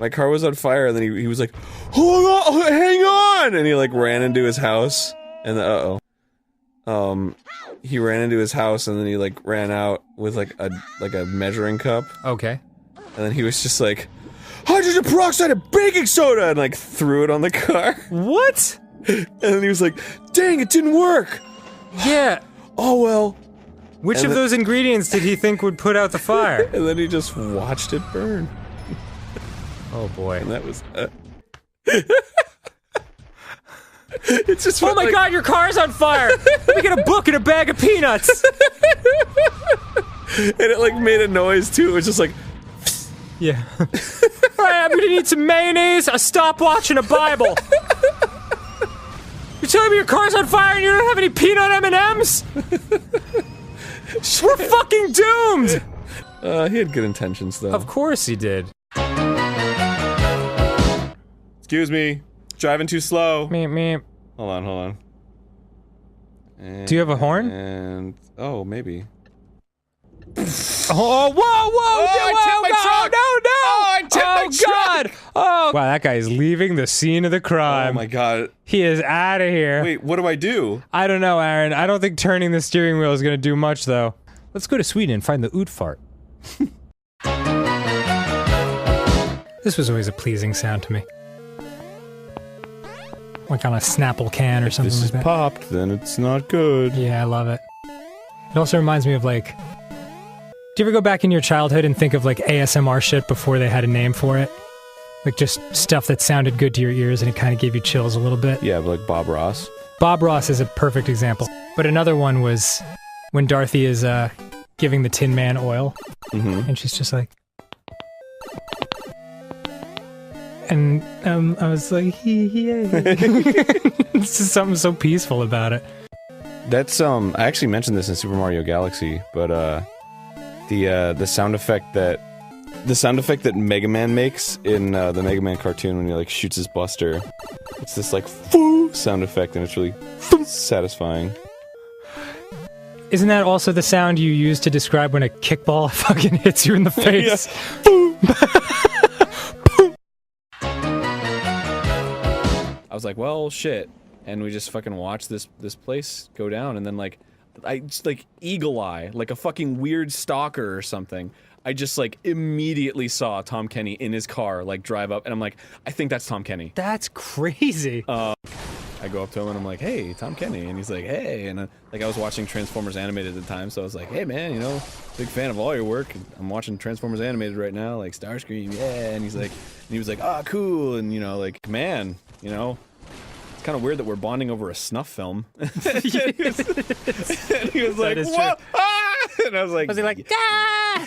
My car was on fire, and then he was like, hold on, hang on! And he like ran into his house, and he ran into his house, and then he like ran out with like a measuring cup. Okay. And then he was just like, hydrogen peroxide and baking soda! And like threw it on the car. What? And then he was like, dang, it didn't work! Yeah. Oh well. Which of those ingredients did he think would put out the fire? And then he just watched it burn. Oh boy. And that was, it's just oh my god, your car's on fire! Let me get a book and a bag of peanuts! And it like made a noise too, it was just like... Yeah. Alright, I'm gonna need some mayonnaise, a stopwatch, and a Bible! You're telling me your car's on fire and you don't have any peanut M&Ms? We're fucking doomed! He had good intentions though. Of course he did. Excuse me, driving too slow. Meep, meep. Hold on. And, do you have a horn? And oh, maybe. Oh, whoa! Oh, I tipped my truck! No! Oh, I tipped my God! Oh! Wow, that guy is leaving the scene of the crime. Oh my god. He is out of here. Wait, what do I do? I don't know, Aaron. I don't think turning the steering wheel is gonna do much, though. Let's go to Sweden and find the oot fart. This was always a pleasing sound to me. Like on a Snapple can or something This like is that. popped, then it's not good. Yeah, I love it. It also reminds me of like... Do you ever go back in your childhood and think of like ASMR shit before they had a name for it? Like just stuff that sounded good to your ears and it kind of gave you chills a little bit? Yeah, but like Bob Ross. Bob Ross is a perfect example. But another one was when Dorothy is giving the Tin Man oil. Mm-hmm. And she's just like... And I was like, it's just something so peaceful about it. That's I actually mentioned this in Super Mario Galaxy, but the sound effect that Mega Man makes in the Mega Man cartoon when he like shoots his Buster, it's this like foo sound effect, and it's really satisfying. Isn't that also the sound you use to describe when a kickball fucking hits you in the face? I was like, well, shit. And we just fucking watched this place go down, and then like, I just like eagle eye, like a fucking weird stalker or something. I just like immediately saw Tom Kenny in his car, like drive up, and I'm like, I think that's Tom Kenny. That's crazy. I go up to him and I'm like, hey, Tom Kenny, and he's like, hey, and like I was watching Transformers Animated at the time, so I was like, hey man, you know, big fan of all your work. I'm watching Transformers Animated right now, like Starscream, yeah. And he was like, ah, cool, and you know, like, man, you know, it's kind of weird that we're bonding over a snuff film. And he was like, what? Ah! And I was like, Was he like, yeah.